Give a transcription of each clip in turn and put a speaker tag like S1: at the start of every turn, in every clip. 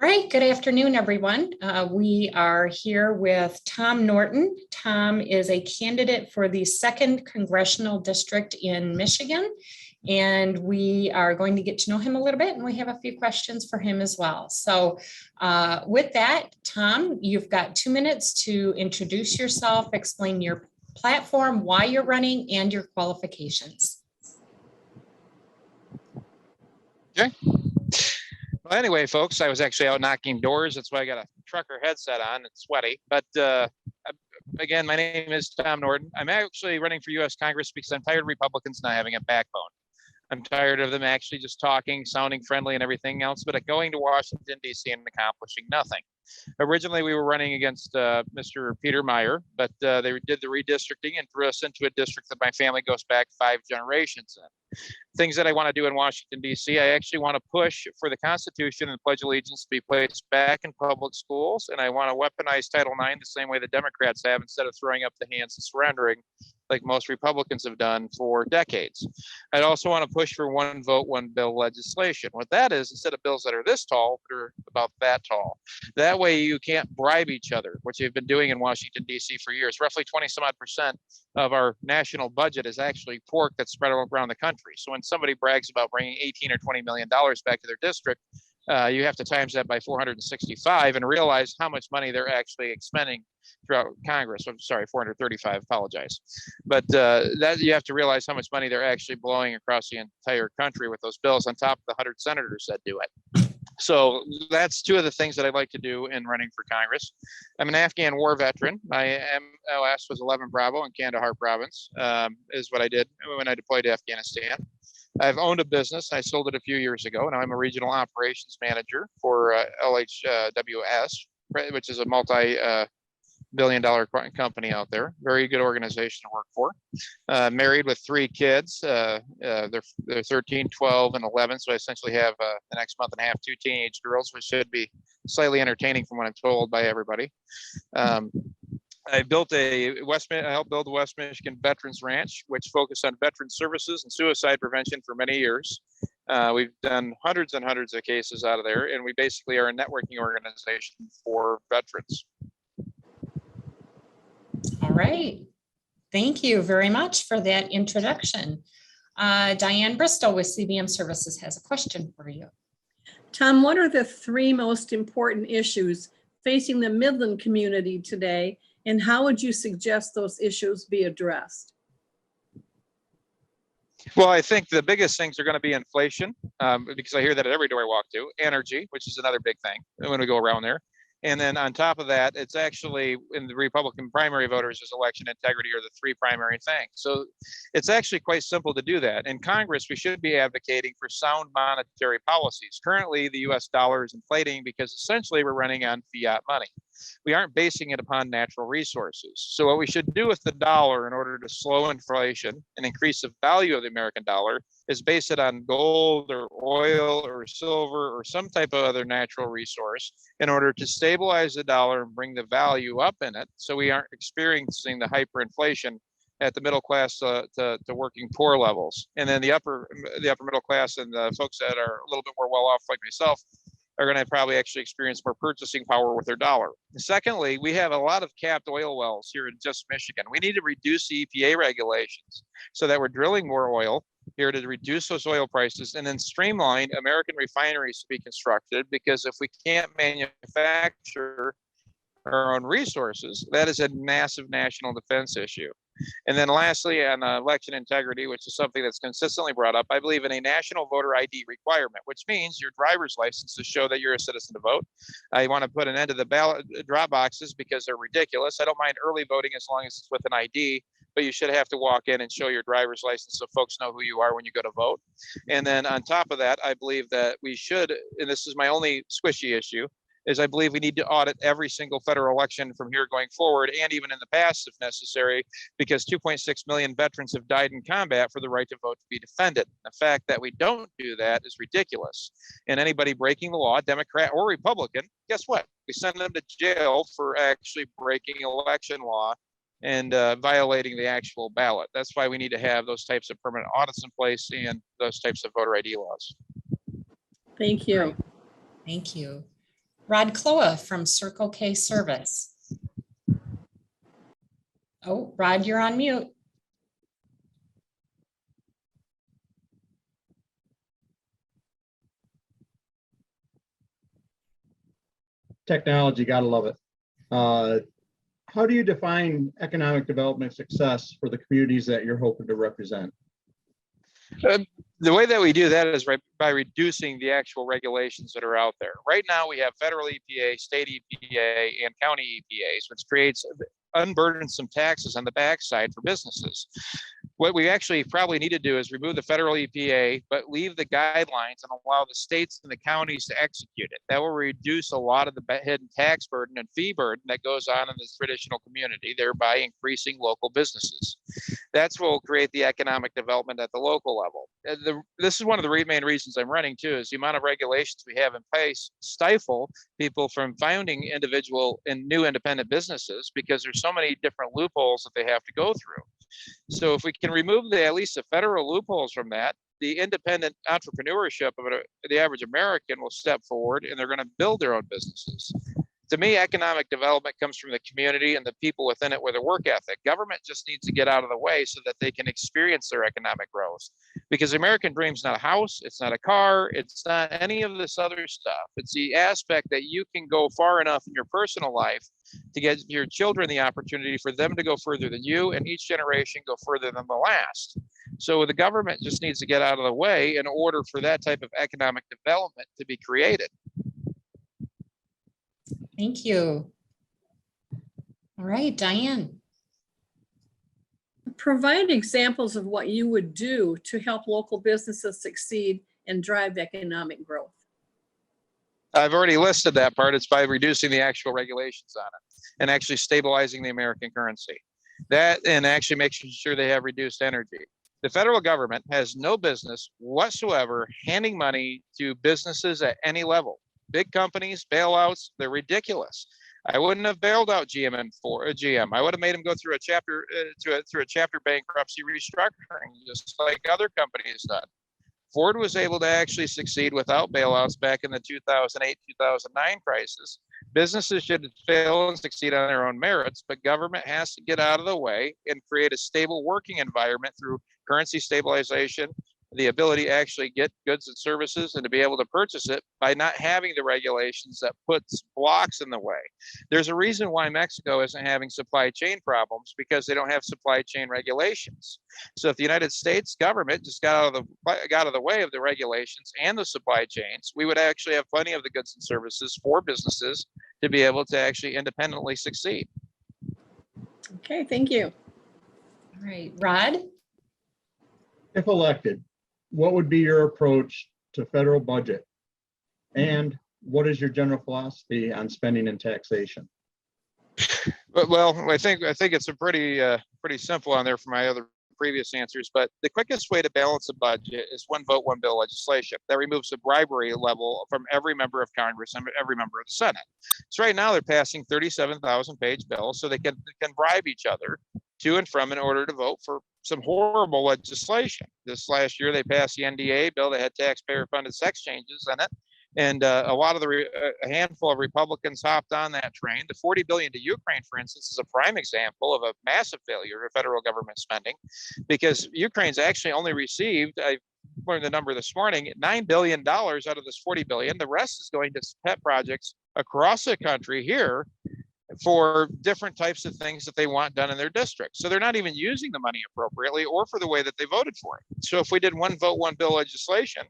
S1: right, good afternoon, everyone. We are here with Tom Norton. Tom is a candidate for the 2nd Congressional District in Michigan, and we are going to get to know him a little bit, and we have a few questions for him as well. So with that, Tom, you've got 2 minutes to introduce yourself, explain your platform, why you're running, and your qualifications.
S2: Okay. Well, anyway, folks, I was actually out knocking doors. That's why I got a trucker headset on. It's sweaty. But again, my name is Tom Norton. I'm actually running for U.S. Congress because I'm tired of Republicans not having a backbone. I'm tired of them actually just talking, sounding friendly and everything else, but going to Washington, D.C. and accomplishing nothing. Originally, we were running against Mr. Peter Meyer, but they did the redistricting and threw us into a district that my family goes back 5 generations in. Things that I want to do in Washington, D.C., I actually want to push for the Constitution and Pledge Allegiance to be placed back in public schools, and I want to weaponize Title IX the same way the Democrats have, instead of throwing up the hands and surrendering like most Republicans have done for decades. I'd also want to push for one vote, one bill legislation. What that is, instead of bills that are this tall, they're about that tall. That way you can't bribe each other, which you've been doing in Washington, D.C. for years. Roughly 20-some-odd% of our national budget is actually pork that's spread around the country. So when somebody brags about bringing $18 or $20 million back to their district, you have to times that by 465 and realize how much money they're actually expending throughout Congress. I'm sorry, 435, apologize. But that you have to realize how much money they're actually blowing across the entire country with those bills, on top of the 100 senators that do it. So that's 2 of the things that I'd like to do in running for Congress. I'm an Afghan war veteran. My MOS was 11 Bravo in Kandahar province, is what I did when I deployed to Afghanistan. I've owned a business. I sold it a few years ago. Now I'm a regional operations manager for LHWS, which is a multi-billion-dollar company out there. Very good organization to work for. Married with 3 kids. They're 13, 12, and 11. So I essentially have the next month and a half 2 teenage girls, which should be slightly entertaining from what I'm told by everybody. I helped build the West Michigan Veterans Ranch, which focused on veteran services and suicide prevention for many years. We've done hundreds and hundreds of cases out of there, and we basically are a networking organization for veterans.
S1: All right. Thank you very much for that introduction. Diane Bristol with CBM Services has a question for you.
S3: Tom, what are the 3 most important issues facing the Midland community today, and how would you suggest those issues be addressed?
S2: Well, I think the biggest things are going to be inflation, because I hear that at every door I walk to. Energy, which is another big thing when we go around there. And then on top of that, it's actually in the Republican primary voters is election integrity are the 3 primary things. So it's actually quite simple to do that. In Congress, we should be advocating for sound monetary policies. Currently, the US dollar is inflating because essentially we're running on fiat money. We aren't basing it upon natural resources. So what we should do with the dollar in order to slow inflation and increase the value of the American dollar is base it on gold or oil or silver or some type of other natural resource in order to stabilize the dollar and bring the value up in it, so we aren't experiencing the hyperinflation at the middle class to working poor levels. And then the upper middle class and the folks that are a little bit more well off like myself are going to probably actually experience more purchasing power with their dollar. Secondly, we have a lot of capped oil wells here in just Michigan. We need to reduce the EPA regulations so that we're drilling more oil here to reduce those oil prices, and then streamline American refineries to be constructed, because if we can't manufacture our own resources, that is a massive national defense issue. And then lastly, on election integrity, which is something that's consistently brought up, I believe in a national voter ID requirement, which means your driver's license to show that you're a citizen to vote. I want to put an end to the ballot drop boxes because they're ridiculous. I don't mind early voting as long as it's with an ID, but you should have to walk in and show your driver's license so folks know who you are when you go to vote. And then on top of that, I believe that we should, and this is my only squishy issue, is I believe we need to audit every single federal election from here going forward, and even in the past if necessary, because 2.6 million veterans have died in combat for the right to vote to be defended. The fact that we don't do that is ridiculous. And anybody breaking the law, Democrat or Republican, guess what? We send them to jail for actually breaking election law and violating the actual ballot. That's why we need to have those types of permanent audits in place and those types of voter ID laws.
S3: Thank you.
S1: Thank you. Rod Kloha from Circle K Service. Oh, Rod, you're on mute.
S4: Technology, gotta love it. How do you define economic development success for the communities that you're hoping to represent?
S2: The way that we do that is by reducing the actual regulations that are out there. Right now, we have federal EPA, state EPA, and county EPAs, which creates unburdensome taxes on the backside for businesses. What we actually probably need to do is remove the federal EPA, but leave the guidelines and allow the states and the counties to execute it. That will reduce a lot of the hidden tax burden and fee burden that goes on in this traditional community, thereby increasing local businesses. That's what will create the economic development at the local level. This is one of the main reasons I'm running too, is the amount of regulations we have in place stifle people from founding individual and new independent businesses because there's so many different loopholes that they have to go through. So if we can remove at least the federal loopholes from that, the independent entrepreneurship of the average American will step forward and they're going to build their own businesses. To me, economic development comes from the community and the people within it with a work ethic. Government just needs to get out of the way so that they can experience their economic growth. Because the American dream is not a house, it's not a car, it's not any of this other stuff. It's the aspect that you can go far enough in your personal life to get your children the opportunity for them to go further than you, and each generation go further than the last. So the government just needs to get out of the way in order for that type of economic development to be created.
S1: Thank you. All right, Diane.
S3: Provide examples of what you would do to help local businesses succeed and drive economic growth.
S2: I've already listed that part. It's by reducing the actual regulations on it and actually stabilizing the American currency. That and actually making sure they have reduced energy. The federal government has no business whatsoever handing money to businesses at any level. Big companies, bailouts, they're ridiculous. I wouldn't have bailed out GM for a GM. I would have made them go through a chapter through a chapter bankruptcy restructuring, just like other companies done. Ford was able to actually succeed without bailouts back in the 2008-2009 crisis. Businesses should fail and succeed on their own merits, but government has to get out of the way and create a stable working environment through currency stabilization, the ability to actually get goods and services and to be able to purchase it by not having the regulations that puts blocks in the way. There's a reason why Mexico isn't having supply chain problems, because they don't have supply chain regulations. So if the United States government just got out of the way of the regulations and the supply chains, we would actually have plenty of the goods and services for businesses to be able to actually independently succeed.
S3: Okay, thank you.
S1: All right, Rod.
S4: If elected, what would be your approach to federal budget? And what is your general philosophy on spending and taxation?
S2: Well, I think it's a pretty simple on there for my other previous answers, but the quickest way to balance a budget is one vote, one bill legislation. That removes the bribery level from every member of Congress and every member of the Senate. So right now they're passing 37,000-page bills so they can bribe each other to and from in order to vote for some horrible legislation. This last year, they passed the NDA bill that had taxpayer-funded sex changes in it. And a handful of Republicans hopped on that train. The $40 billion to Ukraine, for instance, is a prime example of a massive failure of federal government spending, because Ukraine's actually only received, I learned the number this morning, $9 billion out of this $40 billion. The rest is going to pet projects across the country here for different types of things that they want done in their district. So they're not even using the money appropriately or for the way that they voted for it. So if we did one vote, one bill legislation,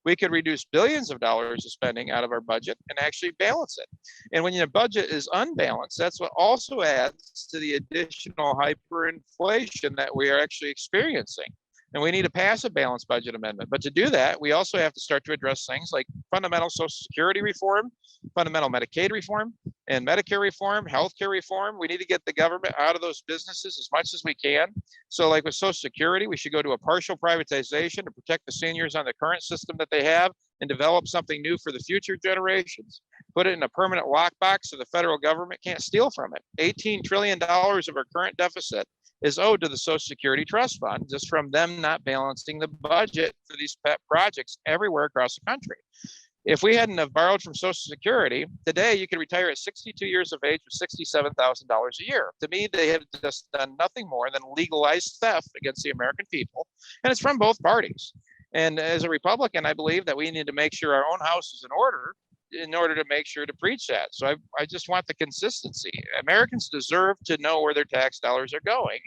S2: we could reduce billions of dollars of spending out of our budget and actually balance it. And when your budget is unbalanced, that's what also adds to the additional hyperinflation that we are actually experiencing. And we need to pass a balanced budget amendment. But to do that, we also have to start to address things like fundamental Social Security reform, fundamental Medicaid reform, and Medicare reform, healthcare reform. We need to get the government out of those businesses as much as we can. So like with Social Security, we should go to a partial privatization to protect the seniors on the current system that they have and develop something new for the future generations. Put it in a permanent lockbox so the federal government can't steal from it. $18 trillion of our current deficit is owed to the Social Security Trust Fund, just from them not balancing the budget for these pet projects everywhere across the country. If we hadn't have borrowed from Social Security, today you could retire at 62 years of age with $67,000 a year. To me, they have just done nothing more than legalized theft against the American people, and it's from both parties. And as a Republican, I believe that we need to make sure our own house is in order to make sure to preach that. So I just want the consistency. Americans deserve to know where their tax dollars are going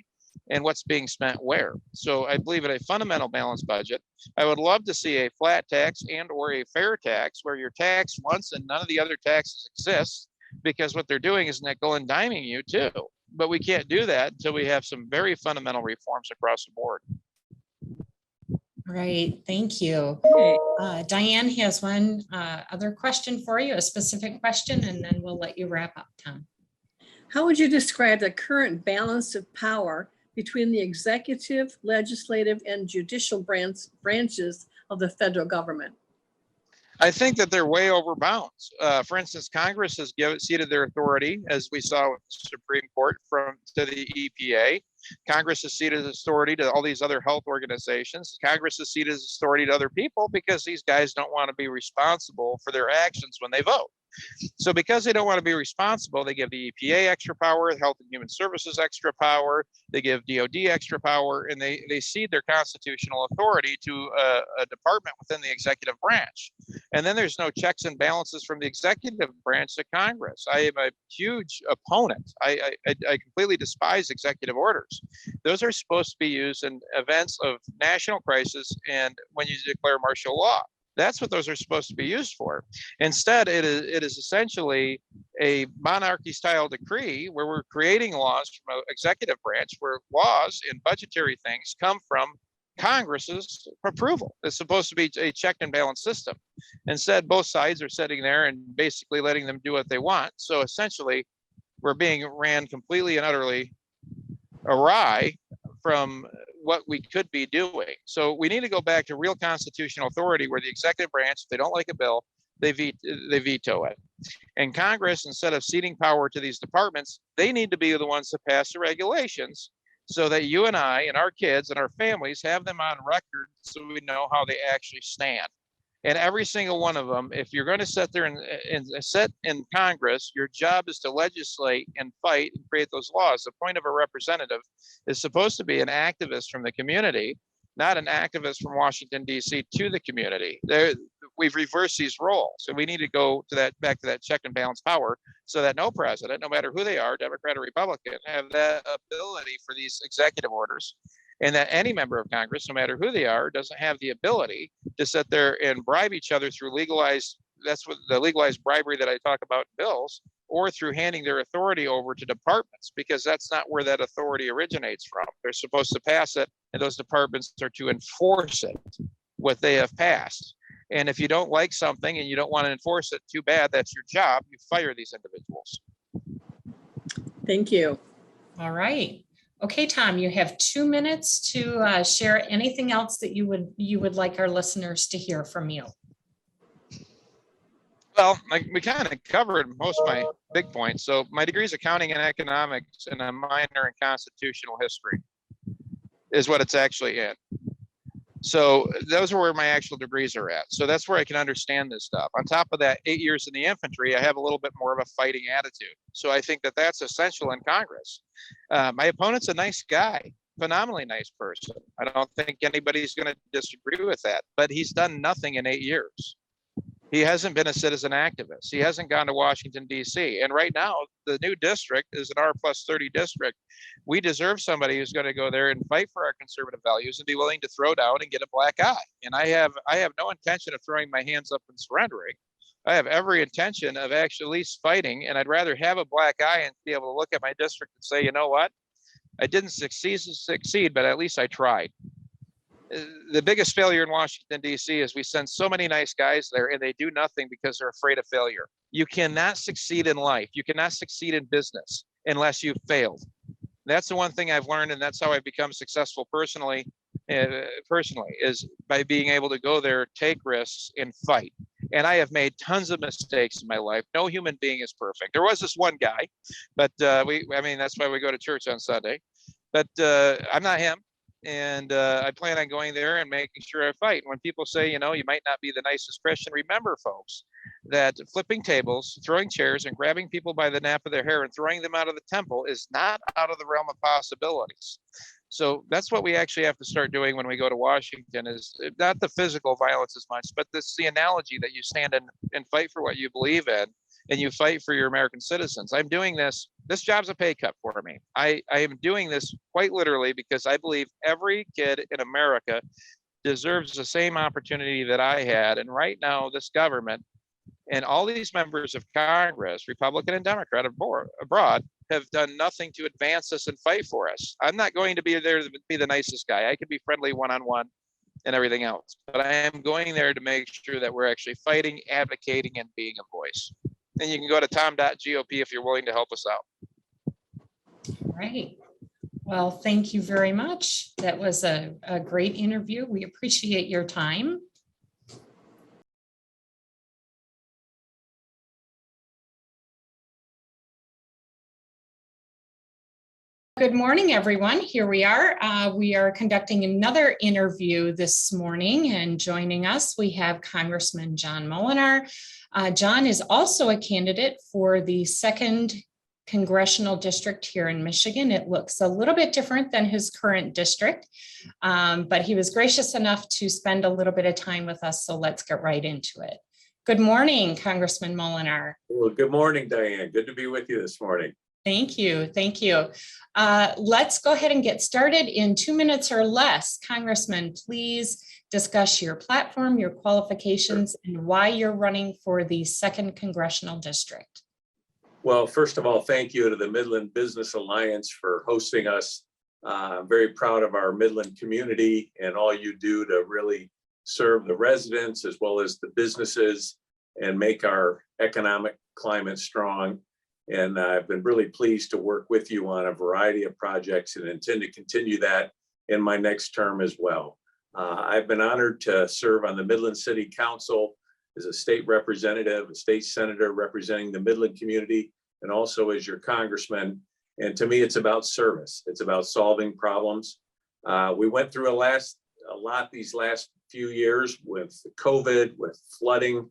S2: and what's being spent where. So I believe in a fundamental balanced budget. I would love to see a flat tax and or a fair tax where you're taxed once and none of the other taxes exist, because what they're doing is nickel and diming you too. But we can't do that until we have some very fundamental reforms across the board.
S1: Right, thank you. Diane has one other question for you, a specific question, and then we'll let you wrap up, Tom.
S3: How would you describe the current balance of power between the executive, legislative, and judicial branches of the federal government?
S2: I think that they're way over bounds. For instance, Congress has ceded their authority, as we saw with the Supreme Court, to the EPA. Congress has ceded its authority to all these other health organizations. Congress has ceded its authority to other people because these guys don't want to be responsible for their actions when they vote. So because they don't want to be responsible, they give the EPA extra power, Health and Human Services extra power, they give DOD extra power, and they cede their constitutional authority to a department within the executive branch. And then there's no checks and balances from the executive branch to Congress. I am a huge opponent. I completely despise executive orders. Those are supposed to be used in events of national crisis and when you declare martial law. That's what those are supposed to be used for. Instead, it is essentially a monarchy-style decree where we're creating laws from an executive branch, where laws and budgetary things come from Congress's approval. It's supposed to be a check and balance system. Instead, both sides are sitting there and basically letting them do what they want. So essentially, we're being ran completely and utterly awry from what we could be doing. So we need to go back to real constitutional authority, where the executive branch, if they don't like a bill, they veto it. And Congress, instead of ceding power to these departments, they need to be the ones to pass the regulations so that you and I and our kids and our families have them on record so we know how they actually stand. And every single one of them, if you're going to sit there and sit in Congress, your job is to legislate and fight and create those laws. The point of a representative is supposed to be an activist from the community, not an activist from Washington, D.C. to the community. We've reversed these roles. And we need to go to back to that check and balance power so that no president, no matter who they are, Democrat or Republican, have that ability for these executive orders. And that any member of Congress, no matter who they are, doesn't have the ability to sit there and bribe each other through legalized bribery that I talk about in bills, or through handing their authority over to departments, because that's not where that authority originates from. They're supposed to pass it, and those departments are to enforce it, what they have passed. And if you don't like something and you don't want to enforce it, too bad, that's your job. You fire these individuals.
S3: Thank you.
S1: All right. Okay, Tom, you have 2 minutes to share anything else that you would like our listeners to hear from you.
S2: Well, we kind of covered most of my big points. So my degree is accounting and economics and a minor in constitutional history is what it's actually in. So those are where my actual degrees are at. So that's where I can understand this stuff. On top of that, 8 years in the infantry, I have a little bit more of a fighting attitude. So I think that that's essential in Congress. My opponent's a nice guy, phenomenally nice person. I don't think anybody's going to disagree with that, but he's done nothing in 8 years. He hasn't been a citizen activist. He hasn't gone to Washington, D.C. And right now, the new district is an R+30 district. We deserve somebody who's going to go there and fight for our conservative values and be willing to throw down and get a black eye. And I have no intention of throwing my hands up and surrendering. I have every intention of actually at least fighting. And I'd rather have a black eye and be able to look at my district and say, you know what? I didn't succeed, but at least I tried. The biggest failure in Washington, D.C. is we send so many nice guys there and they do nothing because they're afraid of failure. You cannot succeed in life. You cannot succeed in business unless you've failed. That's the one thing I've learned, and that's how I've become successful personally is by being able to go there, take risks, and fight. And I have made tons of mistakes in my life. No human being is perfect. There was this one guy, but that's why we go to church on Sunday. But I'm not him. And I plan on going there and making sure I fight. When people say, you know, you might not be the nicest Christian, remember, folks, that flipping tables, throwing chairs, and grabbing people by the nape of their hair and throwing them out of the temple is not out of the realm of possibilities. So that's what we actually have to start doing when we go to Washington, is not the physical violence as much, but this the analogy that you stand in and fight for what you believe in, and you fight for your American citizens. I'm doing this. This job's a pay cut for me. I am doing this quite literally because I believe every kid in America deserves the same opportunity that I had. And right now, this government and all these members of Congress, Republican and Democrat abroad, have done nothing to advance us and fight for us. I'm not going to be there to be the nicest guy. I could be friendly one-on-one and everything else, but I am going there to make sure that we're actually fighting, advocating, and being a voice. And you can go to tom.gop if you're willing to help us out.
S1: All right. Well, thank you very much. That was a great interview. We appreciate your time. Good morning, everyone. Here we are. We are conducting another interview this morning, and joining us, we have Congressman Jon Mulliner. Jon is also a candidate for the 2nd Congressional District here in Michigan. It looks a little bit different than his current district, but he was gracious enough to spend a little bit of time with us, so let's get right into it. Good morning, Congressman Mulliner.
S5: Well, good morning, Diane. Good to be with you this morning.
S1: Thank you. Thank you. Let's go ahead and get started in 2 minutes or less. Congressman, please discuss your platform, your qualifications, and why you're running for the 2nd Congressional District.
S5: Well, first of all, thank you to the Midland Business Alliance for hosting us. I'm very proud of our Midland community and all you do to really serve the residents as well as the businesses and make our economic climate strong. And I've been really pleased to work with you on a variety of projects and intend to continue that in my next term as well. I've been honored to serve on the Midland City Council as a state representative, a state senator representing the Midland community, and also as your congressman. And to me, it's about service. It's about solving problems. We went through a lot these last few years with COVID, with flooding.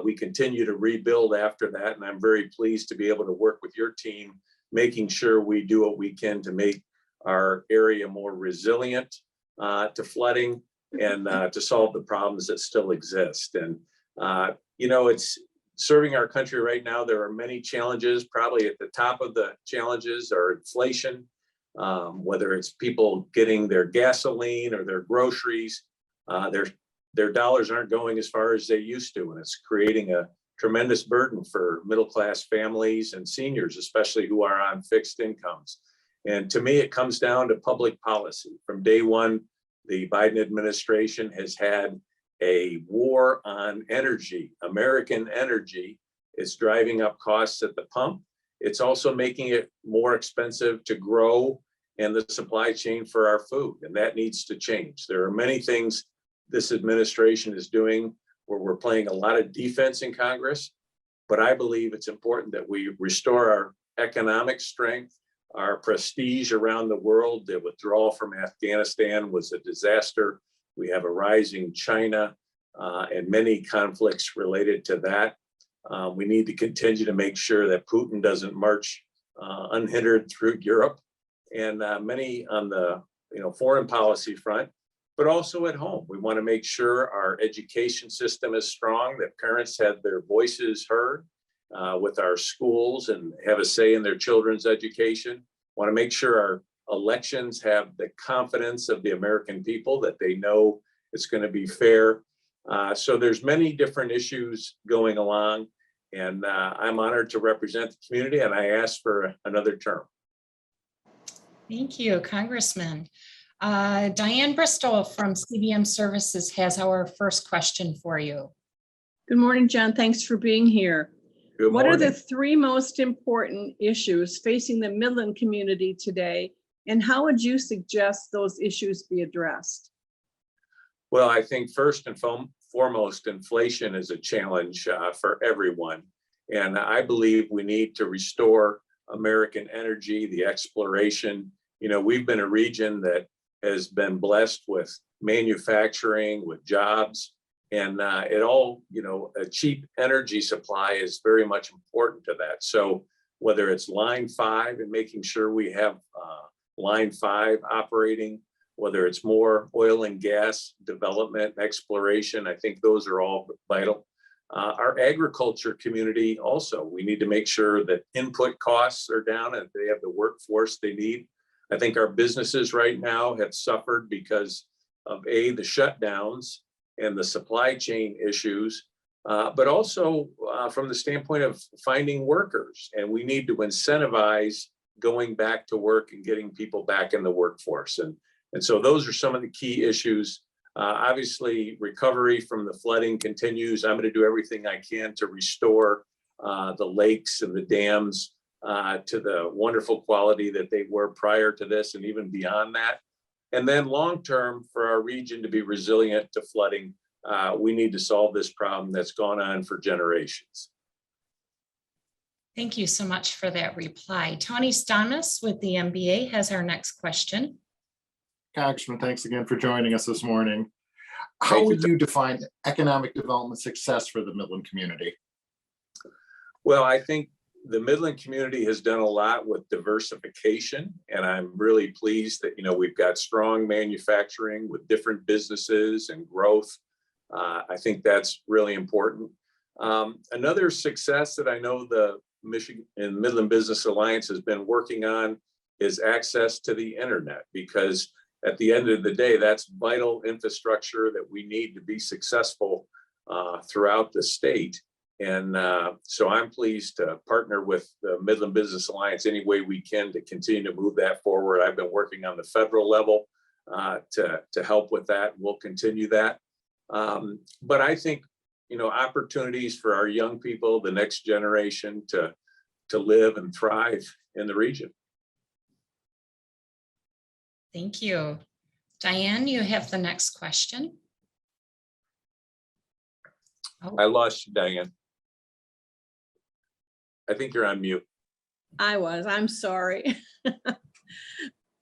S5: We continue to rebuild after that, and I'm very pleased to be able to work with your team, making sure we do what we can to make our area more resilient to flooding and to solve the problems that still exist. And, you know, it's serving our country right now. There are many challenges. Probably at the top of the challenges are inflation, whether it's people getting their gasoline or their groceries. Their dollars aren't going as far as they used to, and it's creating a tremendous burden for middle-class families and seniors, especially who are on fixed incomes. And to me, it comes down to public policy. From day one, the Biden administration has had a war on energy, American energy. It's driving up costs at the pump. It's also making it more expensive to grow and the supply chain for our food, and that needs to change. There are many things this administration is doing where we're playing a lot of defense in Congress, but I believe it's important that we restore our economic strength, our prestige around the world. The withdrawal from Afghanistan was a disaster. We have a rising China and many conflicts related to that. We need to continue to make sure that Putin doesn't march unhindered through Europe, and many on the foreign policy front. But also at home, we want to make sure our education system is strong, that parents have their voices heard with our schools and have a say in their children's education. Want to make sure our elections have the confidence of the American people, that they know it's going to be fair. So there's many different issues going along, and I'm honored to represent the community, and I ask for another term.
S1: Thank you, Congressman. Diane Bristol from CBM Services has our first question for you.
S3: Good morning, Jon. Thanks for being here.
S5: Good
S3: What
S5: morning.
S3: are the 3 most important issues facing the Midland community today, and how would you suggest those issues be addressed?
S5: Well, I think first and foremost, inflation is a challenge for everyone. And I believe we need to restore American energy, the exploration. You know, we've been a region that has been blessed with manufacturing, with jobs, and it all, a cheap energy supply is very much important to that. So whether it's line 5 and making sure we have line 5 operating, whether it's more oil and gas development, exploration, I think those are all vital. Our agriculture community also, we need to make sure that input costs are down and they have the workforce they need. I think our businesses right now have suffered because of the shutdowns and the supply chain issues, but also from the standpoint of finding workers. And we need to incentivize going back to work and getting people back in the workforce. And so those are some of the key issues. Obviously, recovery from the flooding continues. I'm going to do everything I can to restore the lakes and the dams to the wonderful quality that they were prior to this and even beyond that. And then long-term, for our region to be resilient to flooding, we need to solve this problem that's gone on for generations.
S1: Thank you so much for that reply. Tony Stamas with the MBA has our next question.
S6: Congressman, thanks again for joining us this morning. How
S5: Thank you.
S6: would you define economic development success for the Midland community?
S5: Well, I think the Midland community has done a lot with diversification, and I'm really pleased that, we've got strong manufacturing with different businesses and growth. I think that's really important. Another success that I know the Michigan and Midland Business Alliance has been working on is access to the internet, because at the end of the day, that's vital infrastructure that we need to be successful throughout the state. And so I'm pleased to partner with the Midland Business Alliance any way we can to continue to move that forward. I've been working on the federal level to help with that. We'll continue that. But I think, opportunities for our young people, the next generation to live and thrive in the region.
S1: Thank you. Diane, you have the next question. Oh,
S5: I lost you, Diane. I think you're on mute.
S3: I'm sorry.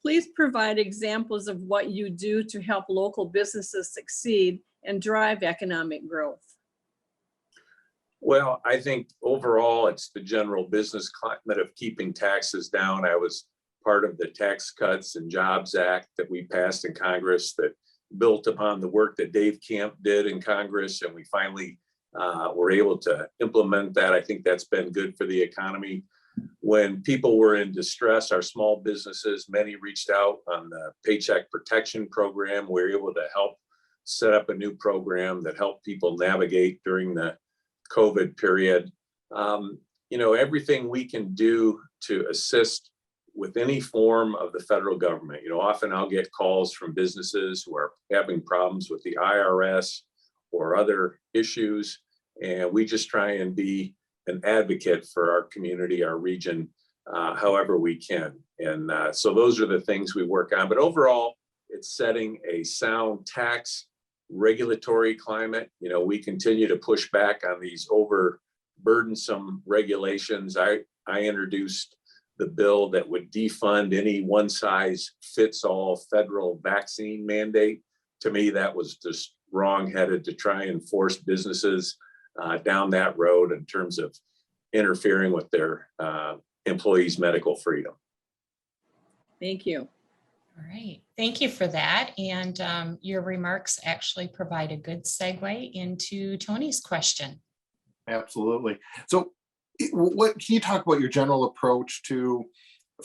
S3: Please provide examples of what you do to help local businesses succeed and drive economic growth.
S5: Well, I think overall, it's the general business climate of keeping taxes down. I was part of the Tax Cuts and Jobs Act that we passed in Congress that built upon the work that Dave Camp did in Congress, and we finally were able to implement that. I think that's been good for the economy. When people were in distress, our small businesses, many reached out on the Paycheck Protection Program. We were able to help set up a new program that helped people navigate during the COVID period. Everything we can do to assist with any form of the federal government. Often I'll get calls from businesses who are having problems with the IRS or other issues, and we just try and be an advocate for our community, our region, however we can. And so those are the things we work on. But overall, it's setting a sound tax regulatory climate. We continue to push back on these overburdensome regulations. I introduced the bill that would defund any one-size-fits-all federal vaccine mandate. To me, that was just wrong-headed to try and force businesses down that road in terms of interfering with their employees' medical freedom.
S3: Thank you.
S1: all right. Thank you for that. And your remarks actually provide a good segue into Tony's question.
S6: Absolutely. So what can you talk about your general approach to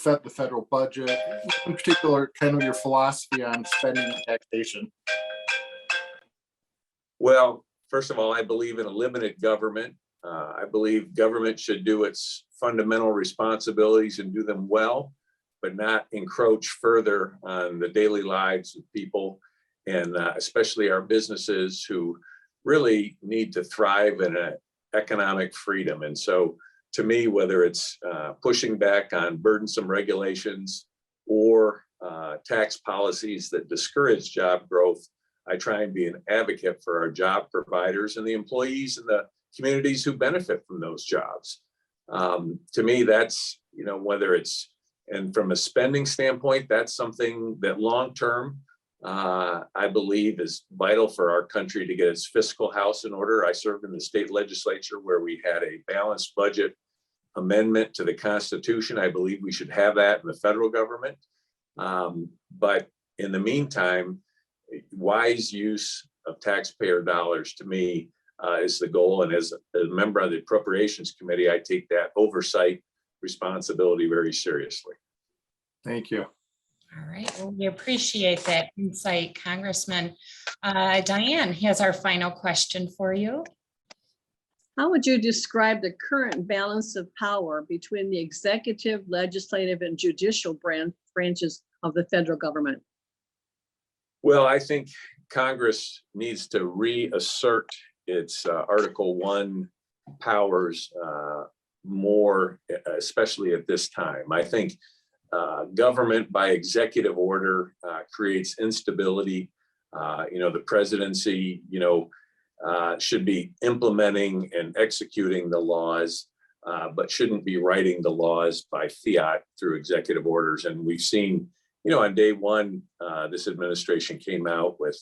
S6: the federal budget, in particular, kind of your philosophy on spending and taxation?
S5: Well, first of all, I believe in a limited government. I believe government should do its fundamental responsibilities and do them well, but not encroach further on the daily lives of people, and especially our businesses who really need to thrive in an economic freedom. And so to me, whether it's pushing back on burdensome regulations or tax policies that discourage job growth, I try and be an advocate for our job providers and the employees and the communities who benefit from those jobs. To me, that's, whether it's, and from a spending standpoint, that's something that long-term I believe is vital for our country to get its fiscal house in order. I served in the state legislature where we had a balanced budget amendment to the Constitution. I believe we should have that in the federal government. But in the meantime, wise use of taxpayer dollars to me is the goal. And as a member of the Appropriations Committee, I take that oversight responsibility very seriously.
S6: Thank you.
S1: All right, well, we appreciate that insight, Congressman. Diane has our final question for you.
S3: How would you describe the current balance of power between the executive, legislative, and judicial branches of the federal government?
S5: Well, I think Congress needs to reassert its Article 1 powers more, especially at this time. I think government by executive order creates instability. The presidency, should be implementing and executing the laws, but shouldn't be writing the laws by fiat through executive orders. And we've seen, on day one, this administration came out with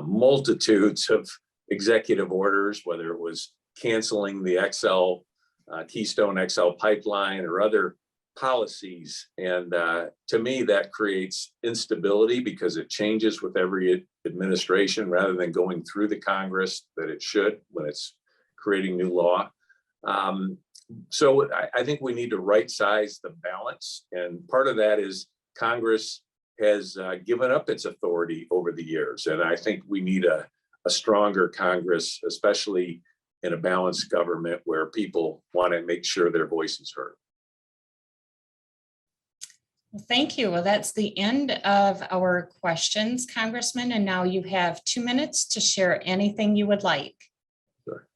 S5: multitudes of executive orders, whether it was canceling the Keystone XL pipeline or other policies. And to me, that creates instability because it changes with every administration rather than going through the Congress that it should when it's creating new law. So I think we need to right size the balance. And part of that is Congress has given up its authority over the years. And I think we need a stronger Congress, especially in a balanced government where people want to make sure their voice is heard.
S1: Well, thank you. Well, that's the end of our questions, Congressman. And now you have 2 minutes to share anything you would like.
S5: Sure.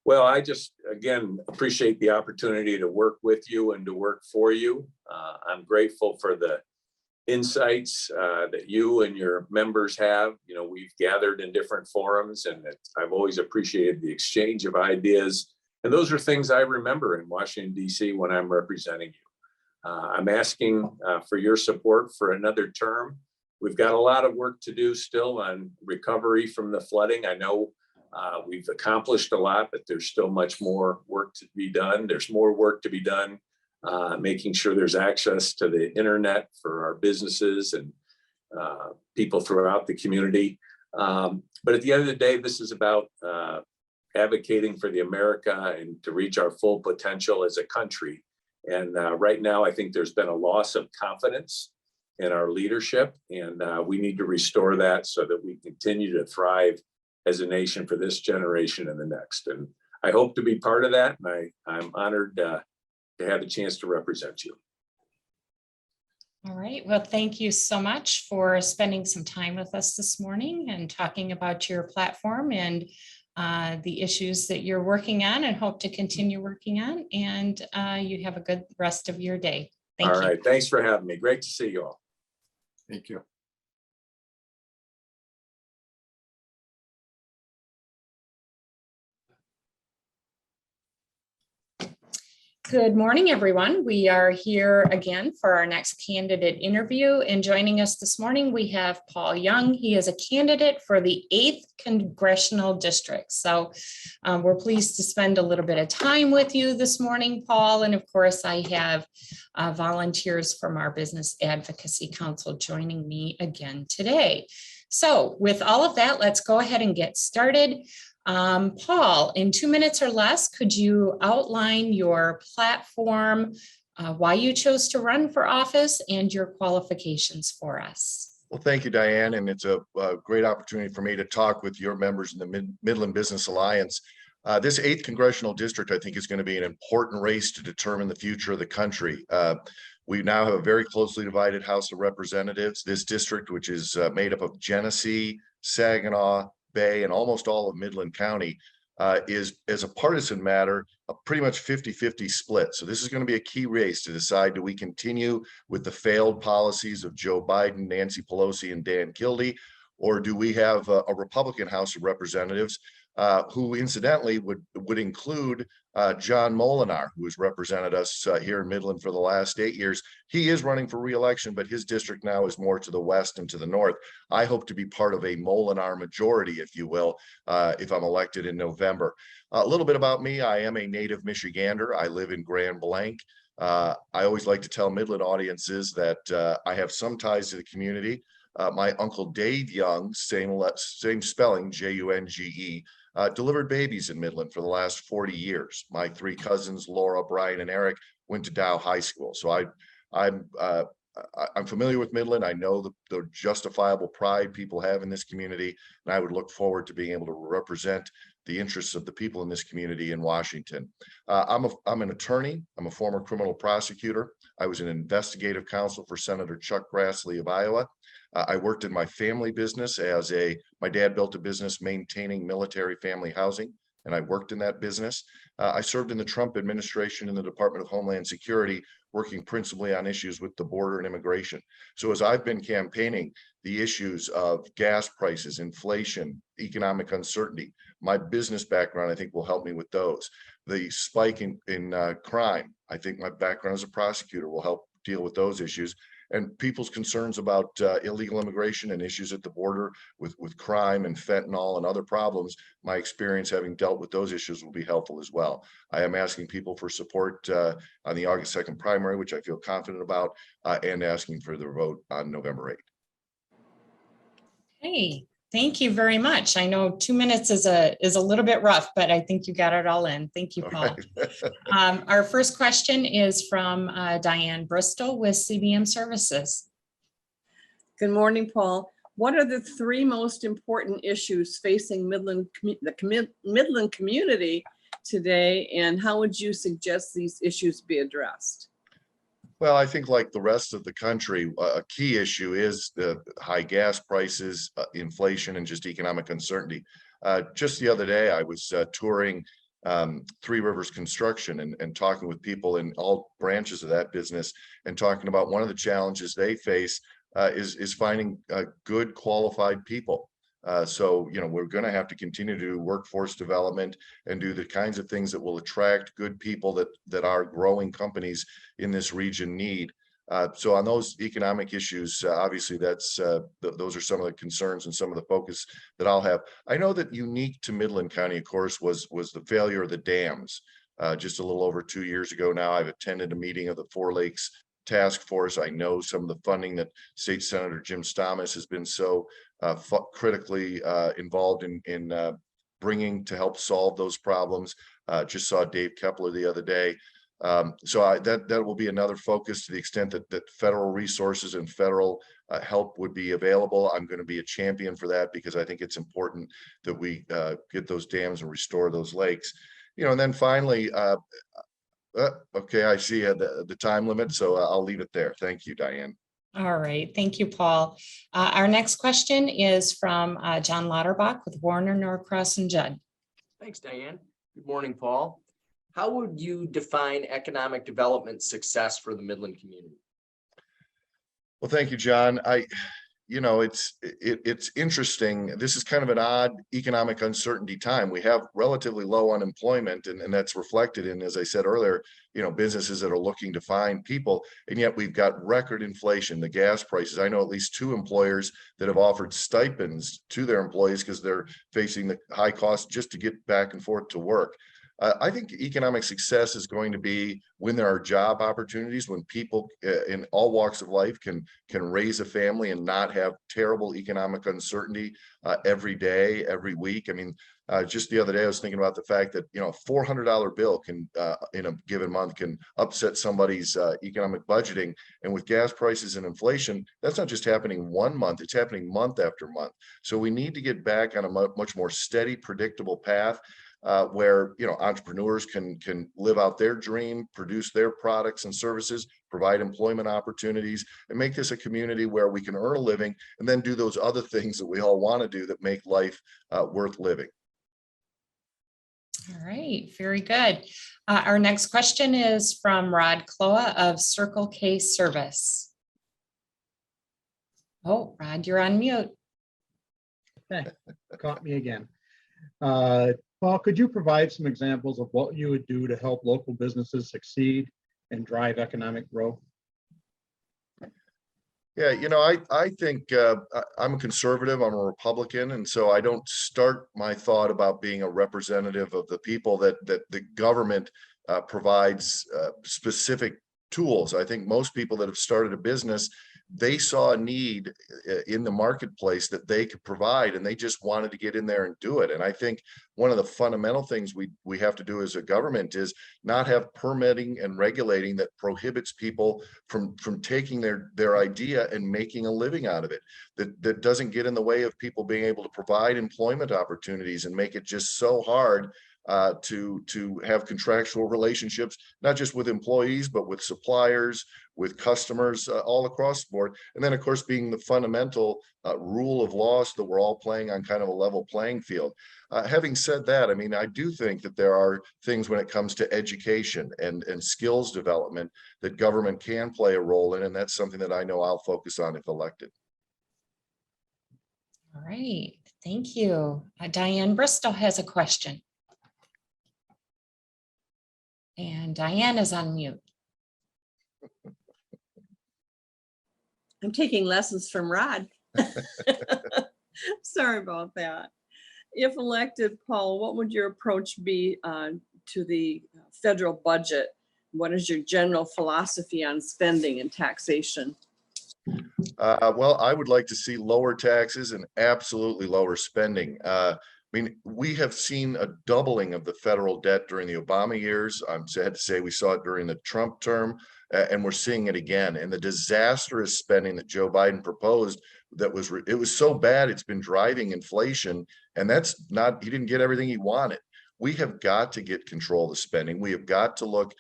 S5: Well, I just, again, appreciate the opportunity to work with you and to work for you. I'm grateful for the insights that you and your members have. We've gathered in different forums, and I've always appreciated the exchange of ideas. And those are things I remember in Washington, D.C. when I'm representing you. I'm asking for your support for another term. We've got a lot of work to do still on recovery from the flooding. I know we've accomplished a lot, but there's still much more work to be done. There's more work to be done making sure there's access to the internet for our businesses and people throughout the community. But at the end of the day, this is about advocating for the America and to reach our full potential as a country. And right now, I think there's been a loss of confidence in our leadership, and we need to restore that so that we continue to thrive as a nation for this generation and the next. And I hope to be part of that, and I'm honored to have a chance to represent you.
S1: All right. Well, thank you so much for spending some time with us this morning and talking about your platform and the issues that you're working on and hope to continue working on. And you have a good rest of your day. Thank you.
S5: All right. Thanks for having me. Great to see you all.
S6: Thank you.
S1: Good morning, everyone. We are here again for our next candidate interview, and joining us this morning, we have Paul Junge. He is a candidate for the 8th Congressional District. So we're pleased to spend a little bit of time with you this morning, Paul. And of course, I have volunteers from our Business Advocacy Council joining me again today. So with all of that, let's go ahead and get started. Paul, in 2 minutes or less, could you outline your platform, why you chose to run for office, and your qualifications for us?
S7: Well, thank you, Diane, and it's a great opportunity for me to talk with your members in the Midland Business Alliance. This 8th Congressional District, I think, is going to be an important race to determine the future of the country. We now have a very closely divided House of Representatives. This district, which is made up of Genesee, Saginaw, Bay, and almost all of Midland County, is, as a partisan matter, a pretty much 50-50 split. So this is going to be a key race to decide, do we continue with the failed policies of Joe Biden, Nancy Pelosi, and Dan Kildee, or do we have a Republican House of Representatives who incidentally would include John Mulliner, who has represented us here in Midland for the last 8 years. He is running for re-election, but his district now is more to the west and to the north. I hope to be part of a Moolenaar majority, if you will, if I'm elected in November. A little bit about me. I am a native Michigander. I live in Grand Blanc. I always like to tell Midland audiences that I have some ties to the community. My uncle Dave Young, same spelling, Junge, delivered babies in Midland for the last 40 years. My 3 cousins, Laura, Brian, and Eric, went to Dow High School. So I'm familiar with Midland. I know the justifiable pride people have in this community, and I would look forward to being able to represent the interests of the people in this community in Washington. I'm an attorney. I'm a former criminal prosecutor. I was an investigative counsel for Senator Chuck Grassley of Iowa. I worked in my family business my dad built a business maintaining military family housing, and I worked in that business. I served in the Trump administration in the Department of Homeland Security, working principally on issues with the border and immigration. So as I've been campaigning the issues of gas prices, inflation, economic uncertainty, my business background, I think, will help me with those. The spike in crime, I think my background as a prosecutor will help deal with those issues. And people's concerns about illegal immigration and issues at the border with crime and fentanyl and other problems, my experience having dealt with those issues will be helpful as well. I am asking people for support on the August 2nd primary, which I feel confident about, and asking for their vote on November 8th.
S1: Hey, thank you very much. I know 2 minutes is a little bit rough, but I think you got it all in. Thank you, Paul.
S7: Right.
S1: Our first question is from Diane Bristol with CBM Services.
S3: Good morning, Paul. What are the 3 most important issues facing Midland community today, and how would you suggest these issues be addressed?
S7: Well, I think like the rest of the country, a key issue is the high gas prices, inflation, and just economic uncertainty. Just the other day, I was touring Three Rivers Construction and talking with people in all branches of that business, and talking about one of the challenges they face is finding good qualified people. So, we're going to have to continue to do workforce development and do the kinds of things that will attract good people that our growing companies in this region need. So on those economic issues, obviously those are some of the concerns and some of the focus that I'll have. I know that unique to Midland County, of course, was the failure of the dams. Just a little over 2 years ago now, I've attended a meeting of the Four Lakes Task Force. I know some of the funding that State Senator Jim Stoutenburg has been so critically involved in bringing to help solve those problems. Just saw Dave Kepler the other day. So that will be another focus to the extent that federal resources and federal help would be available. I'm going to be a champion for that, because I think it's important that we get those dams and restore those lakes. And then finally, okay, I see the time limit, so I'll leave it there. Thank you, Diane.
S1: All right. Thank you, Paul. Our next question is from Jon Lauderbach with Warner, Norcross, and Judd.
S8: Thanks, Diane. Good morning, Paul. How would you define economic development success for the Midland community?
S7: Well, thank you, John. It's interesting. This is kind of an odd economic uncertainty time. We have relatively low unemployment, and that's reflected in, as I said earlier, businesses that are looking to find people, and yet we've got record inflation, the gas prices. I know at least 2 employers that have offered stipends to their employees because they're facing the high cost just to get back and forth to work. I think economic success is going to be when there are job opportunities, when people in all walks of life can raise a family and not have terrible economic uncertainty every day, every week. I mean, just the other day, I was thinking about the fact that, a $400 bill can in a given month can upset somebody's economic budgeting. And with gas prices and inflation, that's not just happening one month, it's happening month after month. So we need to get back on a much more steady, predictable path. Where entrepreneurs can live out their dream, produce their products and services, provide employment opportunities, and make this a community where we can earn a living and then do those other things that we all want to do that make life worth living.
S1: All right, very good. Our next question is from Rod Kloha of Circle K Service. Oh, Rod, you're on mute.
S4: Okay, caught me again. Paul, could you provide some examples of what you would do to help local businesses succeed and drive economic growth?
S7: Yeah, I think I'm a conservative, I'm a Republican, and so I don't start my thought about being a representative of the people that the government provides specific tools. I think most people that have started a business, they saw a need in the marketplace that they could provide, and they just wanted to get in there and do it. And I think one of the fundamental things we have to do as a government is not have permitting and regulating that prohibits people from taking their idea and making a living out of it. That doesn't get in the way of people being able to provide employment opportunities and make it just so hard to have contractual relationships, not just with employees, but with suppliers, with customers all across the board. And then, of course, being the fundamental rule of law so that we're all playing on kind of a level playing field. Having said that, I mean, I do think that there are things when it comes to education and skills development that government can play a role in, and that's something that I know I'll focus on if elected.
S1: All right, thank you. Diane Bristol has a question. And Diane is on mute.
S3: I'm taking lessons from Rod. Sorry about that. If elected, Paul, what would your approach be to the federal budget? What is your general philosophy on spending and taxation?
S7: Well, I would like to see lower taxes and absolutely lower spending. I mean, we have seen a doubling of the federal debt during the Obama years. I'm sad to say we saw it during the Trump term, and we're seeing it again. And the disastrous spending that Joe Biden proposed, it was so bad, it's been driving inflation. And that's not, he didn't get everything he wanted. We have got to get control of the spending. We have got to look,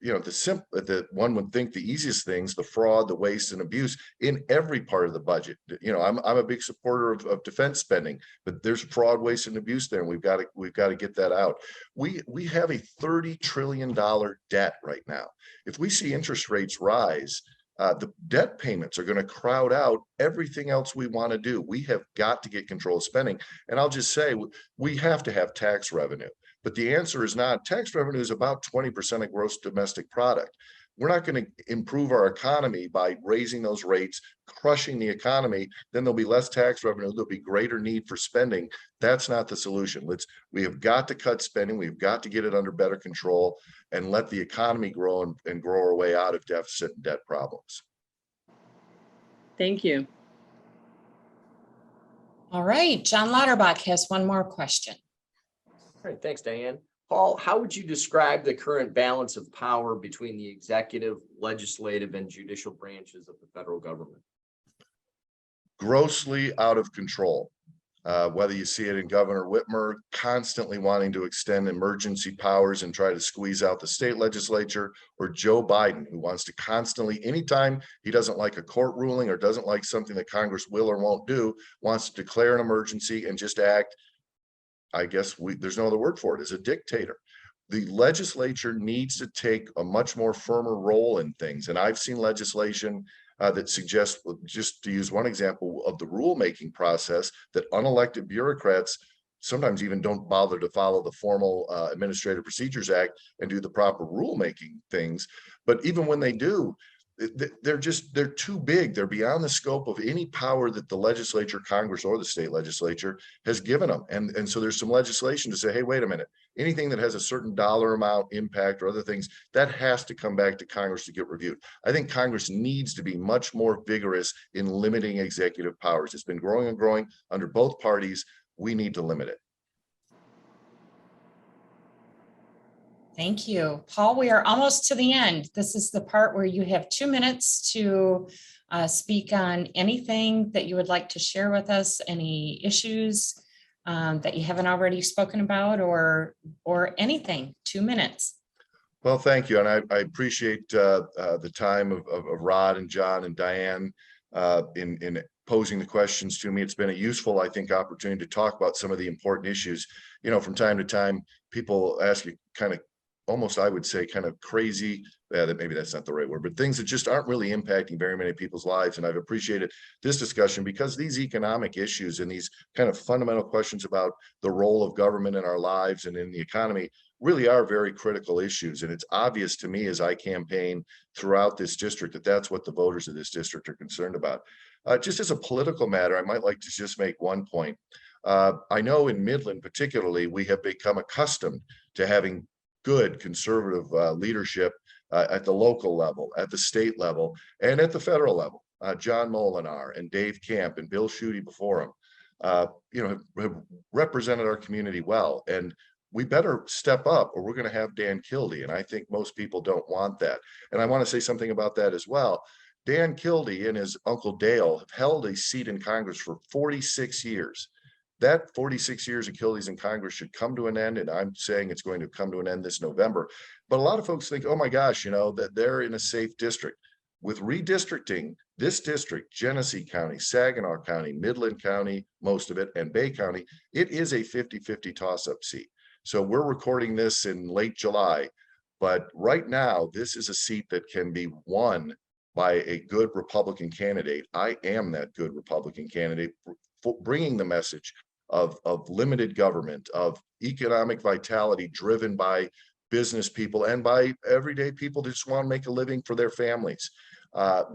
S7: the one would think the easiest things, the fraud, the waste and abuse in every part of the budget. I'm a big supporter of defense spending, but there's fraud, waste and abuse there, and we've got to get that out. We have a $30 trillion debt right now. If we see interest rates rise, the debt payments are going to crowd out everything else we want to do. We have got to get control of spending. And I'll just say, we have to have tax revenue. But the answer is not. Tax revenue is about 20% of gross domestic product. We're not going to improve our economy by raising those rates, crushing the economy. Then there'll be less tax revenue. There'll be greater need for spending. That's not the solution. We have got to cut spending. We've got to get it under better control and let the economy grow and grow our way out of deficit and debt problems.
S3: Thank you.
S1: All right, Jon Lauderbach has one more question.
S8: All right, thanks, Diane. Paul, how would you describe the current balance of power between the executive, legislative, and judicial branches of the federal government?
S7: Grossly out of control. Whether you see it in Governor Whitmer constantly wanting to extend emergency powers and try to squeeze out the state legislature, or Joe Biden, who wants to constantly, anytime he doesn't like a court ruling or doesn't like something that Congress will or won't do, wants to declare an emergency and just act, I guess there's no other word for it, as a dictator. The legislature needs to take a much more firmer role in things. And I've seen legislation that suggests, just to use one example of the rulemaking process, that unelected bureaucrats sometimes even don't bother to follow the formal Administrative Procedures Act and do the proper rulemaking things. But even when they do, they're too big. They're beyond the scope of any power that the legislature, Congress, or the state legislature has given them. And so there's some legislation to say, hey, wait a minute, anything that has a certain dollar amount impact or other things, that has to come back to Congress to get reviewed. I think Congress needs to be much more vigorous in limiting executive powers. It's been growing and growing under both parties. We need to limit it.
S1: Thank you. Paul, we are almost to the end. This is the part where you have 2 minutes to speak on anything that you would like to share with us, any issues that you haven't already spoken about, or anything. 2 minutes.
S7: Well, thank you. And I appreciate the time of Rod and John and Diane in posing the questions to me. It's been a useful, I think, opportunity to talk about some of the important issues. From time to time, people ask you kind of almost, I would say, kind of crazy, that maybe that's not the right word, but things that just aren't really impacting very many people's lives. And I've appreciated this discussion because these economic issues and these kind of fundamental questions about the role of government in our lives and in the economy really are very critical issues. And it's obvious to me as I campaign throughout this district that that's what the voters of this district are concerned about. Just as a political matter, I might like to just make one point. I know in Midland particularly, we have become accustomed to having good conservative leadership at the local level, at the state level, and at the federal level. John Mulliner and Dave Camp and Bill Schuette before him, have represented our community well. And we better step up or we're going to have Dan Kildee. And I think most people don't want that. And I want to say something about that as well. Dan Kildee and his uncle Dale have held a seat in Congress for 46 years. That 46 years of Kildee's in Congress should come to an end, and I'm saying it's going to come to an end this November. But a lot of folks think, oh my gosh, that they're in a safe district. With redistricting, this district, Genesee County, Saginaw County, Midland County, most of it, and Bay County, it is a 50-50 toss-up seat. So we're recording this in late July, but right now, this is a seat that can be won by a good Republican candidate. I am that good Republican candidate, bringing the message of limited government, of economic vitality driven by business people and by everyday people that just want to make a living for their families.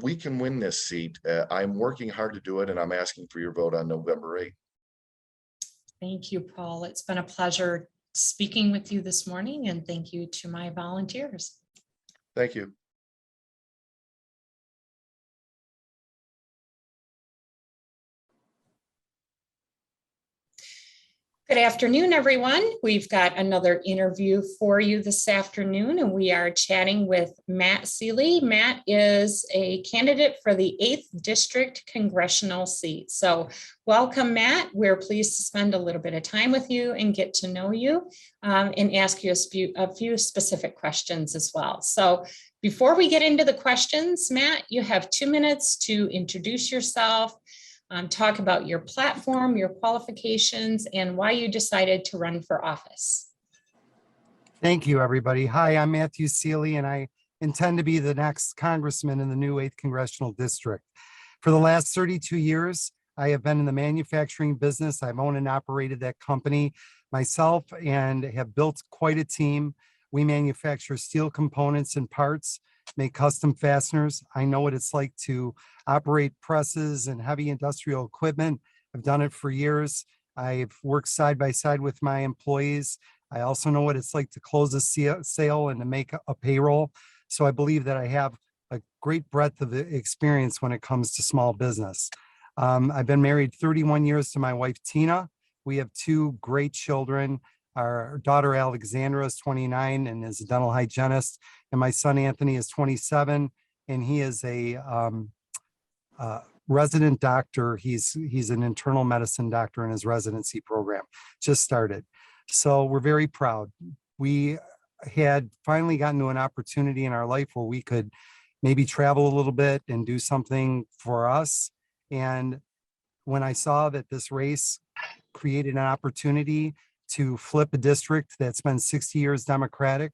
S7: We can win this seat. I'm working hard to do it, and I'm asking for your vote on November 8th.
S1: Thank you, Paul. It's been a pleasure speaking with you this morning, and thank you to my volunteers.
S7: Thank you.
S1: Good afternoon, everyone. We've got another interview for you this afternoon, and we are chatting with Matt Seeley. Matt is a candidate for the 8th District Congressional seat. So welcome, Matt. We're pleased to spend a little bit of time with you and get to know you and ask you a few specific questions as well. So before we get into the questions, Matt, you have 2 minutes to introduce yourself, talk about your platform, your qualifications, and why you decided to run for office.
S9: Thank you, everybody. Hi, I'm Matthew Seeley, and I intend to be the next congressman in the new 8th Congressional District. For the last 32 years, I have been in the manufacturing business. I've owned and operated that company myself and have built quite a team. We manufacture steel components and parts, make custom fasteners. I know what it's like to operate presses and heavy industrial equipment. I've done it for years. I've worked side by side with my employees. I also know what it's like to close a sale and to make a payroll. So I believe that I have a great breadth of experience when it comes to small business. I've been married 31 years to my wife, Tina. We have 2 great children. Our daughter Alexandra is 29 and is a dental hygienist, and my son Anthony is 27, and he is a resident doctor. He's an internal medicine doctor in his residency program, just started. So we're very proud. We had finally gotten to an opportunity in our life where we could maybe travel a little bit and do something for us. And when I saw that this race created an opportunity to flip a district that's been 60 years Democratic,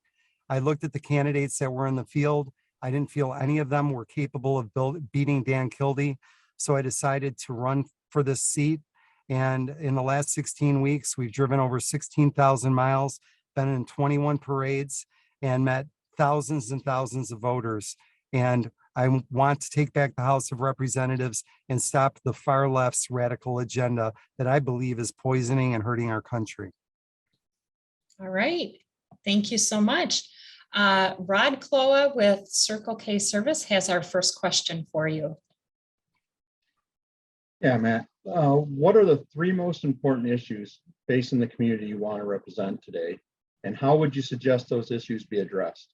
S9: I looked at the candidates that were in the field. I didn't feel any of them were capable of beating Dan Kildee. So I decided to run for this seat. And in the last 16 weeks, we've driven over 16,000 miles, been in 21 parades, and met thousands and thousands of voters. And I want to take back the House of Representatives and stop the far left's radical agenda that I believe is poisoning and hurting our country.
S1: All right. Thank you so much. Rod Kloha with Circle K Service has our first question for you.
S4: Yeah, Matt. What are the 3 most important issues facing the community you want to represent today? And how would you suggest those issues be addressed?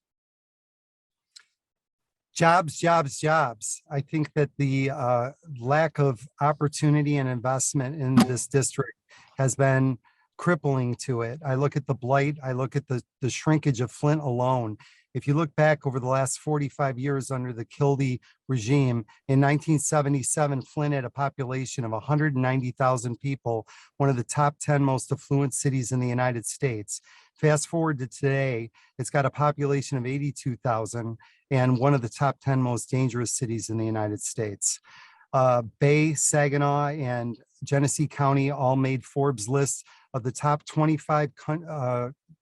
S9: Jobs, jobs, jobs. I think that the lack of opportunity and investment in this district has been crippling to it. I look at the blight, I look at the shrinkage of Flint alone, If you look back over the last 45 years under the Kildee regime, in 1977, Flint had a population of 190,000 people, one of the top 10 most affluent cities in the United States. Fast forward to today, it's got a population of 82,000 and one of the top 10 most dangerous cities in the United States. Bay, Saginaw, and Genesee County all made Forbes lists of the top 25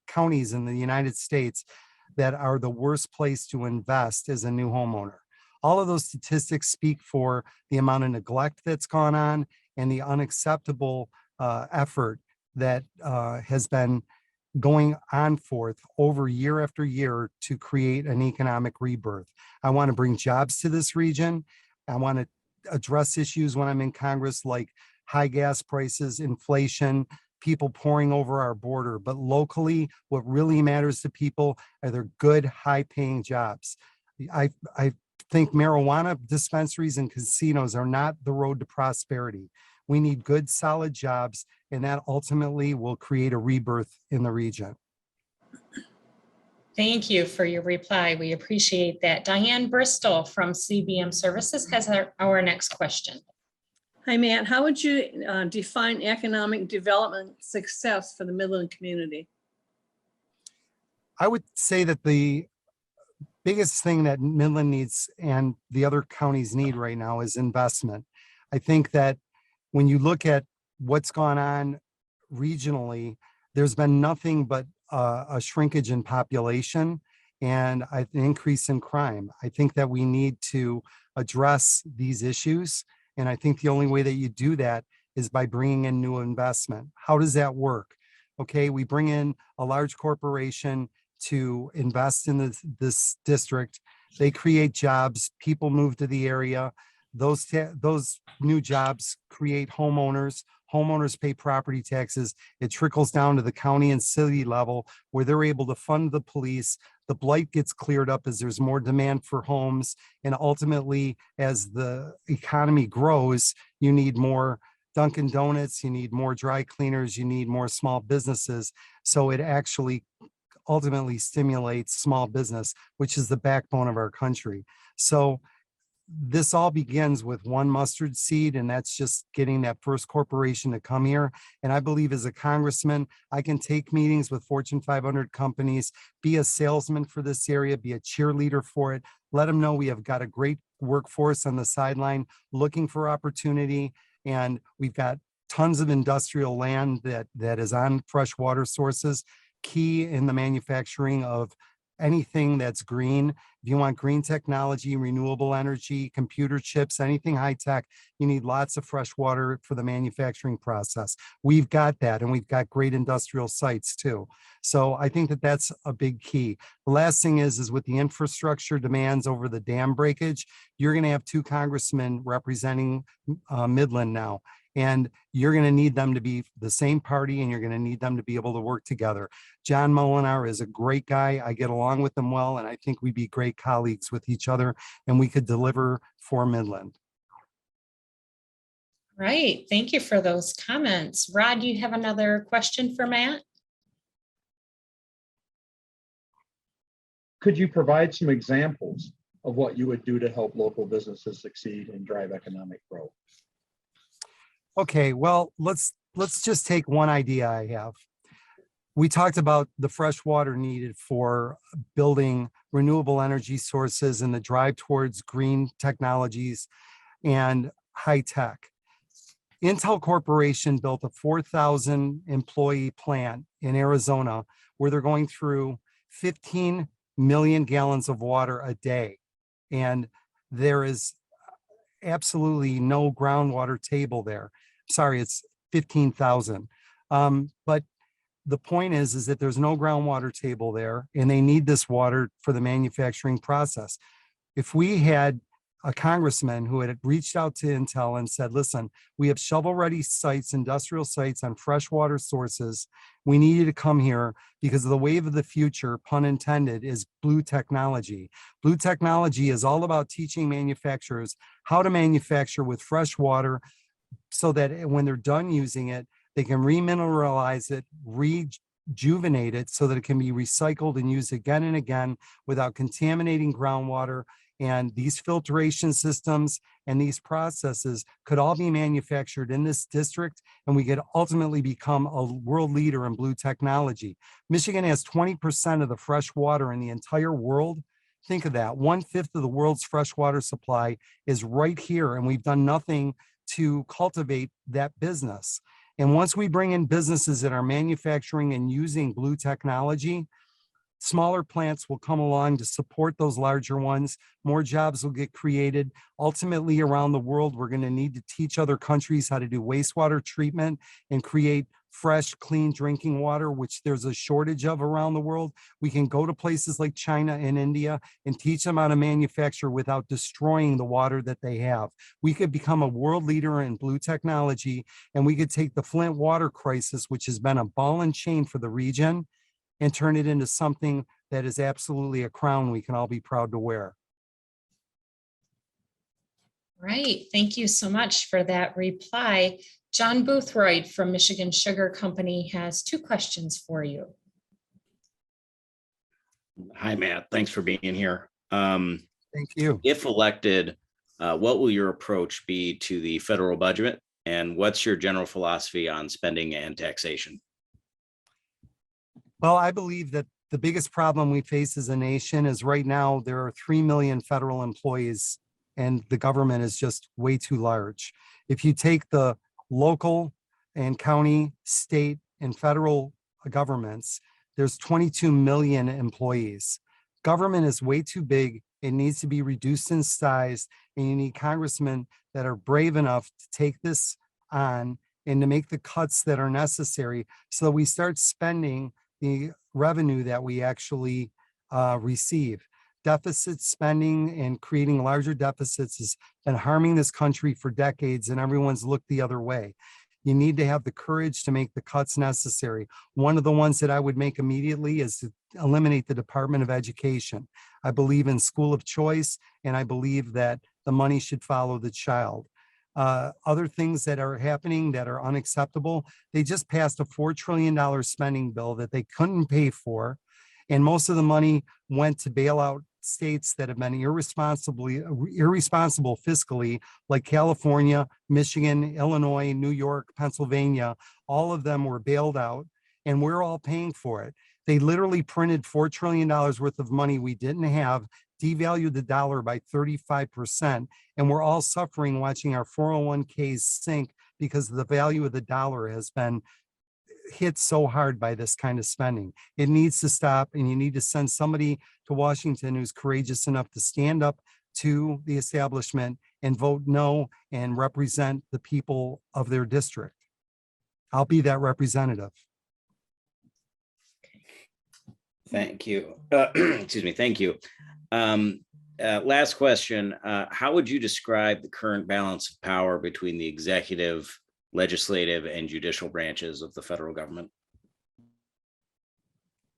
S9: counties in the United States that are the worst place to invest as a new homeowner. All of those statistics speak for the amount of neglect that's gone on and the unacceptable effort that has been going on forth over year after year to create an economic rebirth. I want to bring jobs to this region. I want to address issues when I'm in Congress like high gas prices, inflation, people pouring over our border. But locally, what really matters to people are their good, high-paying jobs. I think marijuana dispensaries and casinos are not the road to prosperity. We need good, solid jobs, and that ultimately will create a rebirth in the region.
S1: Thank you for your reply. We appreciate that. Diane Bristol from CBM Services has our next question.
S3: Hi, Matt. How would you define economic development success for the Midland community?
S9: I would say that the biggest thing that Midland needs and the other counties need right now is investment. I think that when you look at what's gone on regionally, there's been nothing but a shrinkage in population and an increase in crime. I think that we need to address these issues. And I think the only way that you do that is by bringing in new investment. How does that work? Okay, we bring in a large corporation to invest in this district. They create jobs, people move to the area. Those new jobs create homeowners. Homeowners pay property taxes. It trickles down to the county and city level where they're able to fund the police. The blight gets cleared up as there's more demand for homes. And ultimately, as the economy grows, you need more Dunkin' Donuts, you need more dry cleaners, you need more small businesses. So it actually ultimately stimulates small business, which is the backbone of our country. So this all begins with one mustard seed, and that's just getting that first corporation to come here. And I believe as a congressman, I can take meetings with Fortune 500 companies, be a salesman for this area, be a cheerleader for it, let them know we have got a great workforce on the sideline looking for opportunity. And we've got tons of industrial land that is on fresh water sources, key in the manufacturing of anything that's green. If you want green technology, renewable energy, computer chips, anything high tech, you need lots of fresh water for the manufacturing process. We've got that, and we've got great industrial sites too. So I think that that's a big key. The last thing is with the infrastructure demands over the dam breakage, you're going to have two congressmen representing Midland now. And you're going to need them to be the same party, and you're going to need them to be able to work together. John Mulliner is a great guy. I get along with him well, and I think we'd be great colleagues with each other, and we could deliver for Midland.
S1: Right. Thank you for those comments. Rod, you have another question for Matt?
S4: Could you provide some examples of what you would do to help local businesses succeed and drive economic growth?
S9: Okay, well, let's just take one idea I have. We talked about the fresh water needed for building renewable energy sources and the drive towards green technologies and high tech. Intel Corporation built a 4,000 employee plant in Arizona where they're going through 15 million gallons of water a day. And there is absolutely no groundwater table there. Sorry, it's 15,000. But the point is that there's no groundwater table there, and they need this water for the manufacturing process. If we had a congressman who had reached out to Intel and said, listen, we have shovel-ready sites, industrial sites on freshwater sources. We need you to come here because the wave of the future, pun intended, is blue technology. Blue technology is all about teaching manufacturers how to manufacture with fresh water so that when they're done using it, they can remineralize it, rejuvenate it so that it can be recycled and used again and again without contaminating groundwater. And these filtration systems and these processes could all be manufactured in this district, and we could ultimately become a world leader in blue technology. Michigan has 20% of the fresh water in the entire world. Think of that. 1/5 of the world's freshwater supply is right here, and we've done nothing to cultivate that business. And once we bring in businesses that are manufacturing and using blue technology, smaller plants will come along to support those larger ones. More jobs will get created. Ultimately, around the world, we're going to need to teach other countries how to do wastewater treatment and create fresh, clean drinking water, which there's a shortage of around the world. We can go to places like China and India and teach them how to manufacture without destroying the water that they have. We could become a world leader in blue technology, and we could take the Flint water crisis, which has been a ball and chain for the region, and turn it into something that is absolutely a crown we can all be proud to wear.
S1: Right. Thank you so much for that reply. John Boothroyd from Michigan Sugar Company has 2 questions for you.
S10: Hi, Matt. Thanks for being here.
S9: Thank you.
S10: If elected, what will your approach be to the federal budget? And what's your general philosophy on spending and taxation?
S9: Well, I believe that the biggest problem we face as a nation is right now there are 3 million federal employees and the government is just way too large. If you take the local and county, state, and federal governments, there's 22 million employees. Government is way too big. It needs to be reduced in size, and you need congressmen that are brave enough to take this on and to make the cuts that are necessary so that we start spending the revenue that we actually receive. Deficit spending and creating larger deficits has been harming this country for decades, and everyone's looked the other way. You need to have the courage to make the cuts necessary. One of the ones that I would make immediately is to eliminate the Department of Education. I believe in school of choice, and I believe that the money should follow the child. Other things that are happening that are unacceptable, they just passed a $4 trillion spending bill that they couldn't pay for. And most of the money went to bail out states that have been irresponsible fiscally, like California, Michigan, Illinois, New York, Pennsylvania. All of them were bailed out, and we're all paying for it. They literally printed $4 trillion worth of money we didn't have, devalued the dollar by 35%, and we're all suffering watching our 401ks sink because the value of the dollar has been hit so hard by this kind of spending. It needs to stop, and you need to send somebody to Washington who's courageous enough to stand up to the establishment and vote no and represent the people of their district. I'll be that representative.
S10: Thank you. Excuse me. Thank you. Last question. How would you describe the current balance of power between the executive, legislative, and judicial branches of the federal government?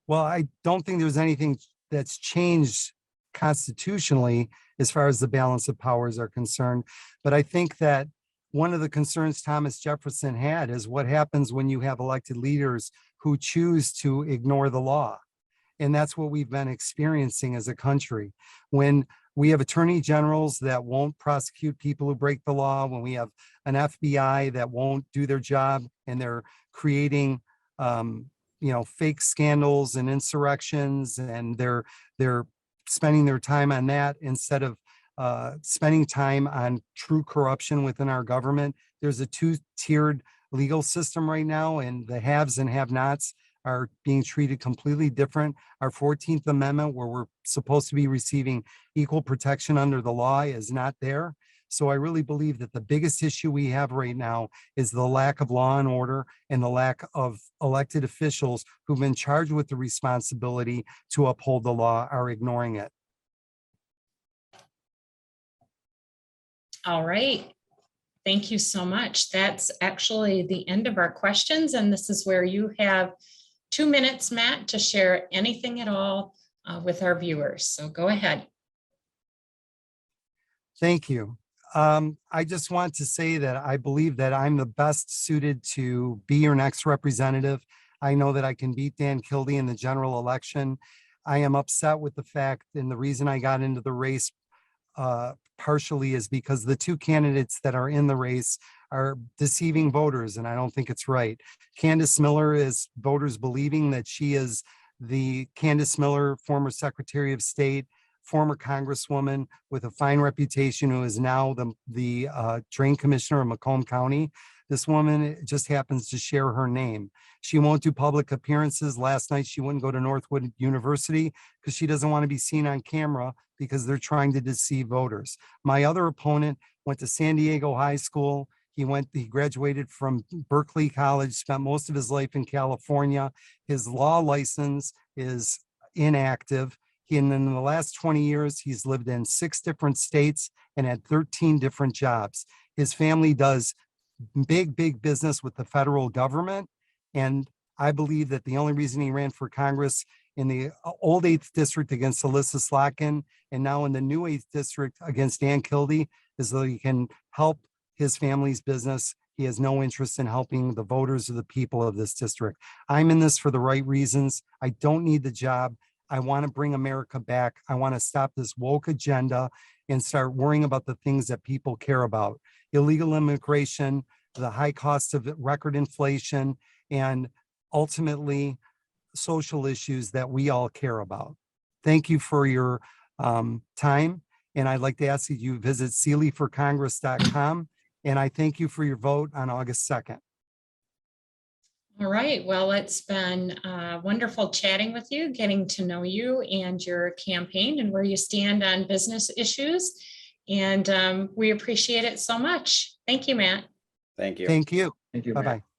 S9: Well, I don't think there's anything that's changed constitutionally as far as the balance of powers are concerned. But I think that one of the concerns Thomas Jefferson had is what happens when you have elected leaders who choose to ignore the law. And that's what we've been experiencing as a country. When we have attorney generals that won't prosecute people who break the law, when we have an FBI that won't do their job and they're creating fake scandals and insurrections, and they're spending their time on that instead of spending time on true corruption within our government. There's a 2-tiered legal system right now, and the haves and have-nots are being treated completely different. Our 14th Amendment, where we're supposed to be receiving equal protection under the law, is not there. So I really believe that the biggest issue we have right now is the lack of law and order and the lack of elected officials who've been charged with the responsibility to uphold the law are ignoring it.
S1: All right. Thank you so much. That's actually the end of our questions. And this is where you have 2 minutes, Matt, to share anything at all with our viewers. So go ahead.
S9: Thank you. I just want to say that I believe that I'm the best suited to be your next representative. I know that I can beat Dan Kildee in the general election. I am upset with the fact, and the reason I got into the race partially is because the two candidates that are in the race are deceiving voters, and I don't think it's right. Candace Miller is voters believing that she is the Candace Miller, former Secretary of State, former Congresswoman with a fine reputation, who is now the Drain Commissioner of Macomb County. This woman just happens to share her name. She won't do public appearances. Last night, she wouldn't go to Northwood University because she doesn't want to be seen on camera because they're trying to deceive voters. My other opponent went to San Diego High School. He graduated from Berkeley College, spent most of his life in California. His law license is inactive. In the last 20 years, he's lived in 6 different states and had 13 different jobs. His family does big business with the federal government. And I believe that the only reason he ran for Congress in the old 8th district against Alyssa Slotkin and now in the new 8th district against Dan Kildee is so he can help his family's business. He has no interest in helping the voters or the people of this district. I'm in this for the right reasons. I don't need the job. I want to bring America back. I want to stop this woke agenda and start worrying about the things that people care about. Illegal immigration, the high cost of record inflation, and ultimately social issues that we all care about. Thank you for your time. And I'd like to ask that you visit seeleyforcongress.com. And I thank you for your vote on August 2nd.
S1: All right. Well, it's been wonderful chatting with you, getting to know you and your campaign and where you stand on business issues. And we appreciate it so much. Thank you, Matt.
S10: Thank you.
S9: Thank you.
S4: Thank you, Matt.
S9: Bye-bye.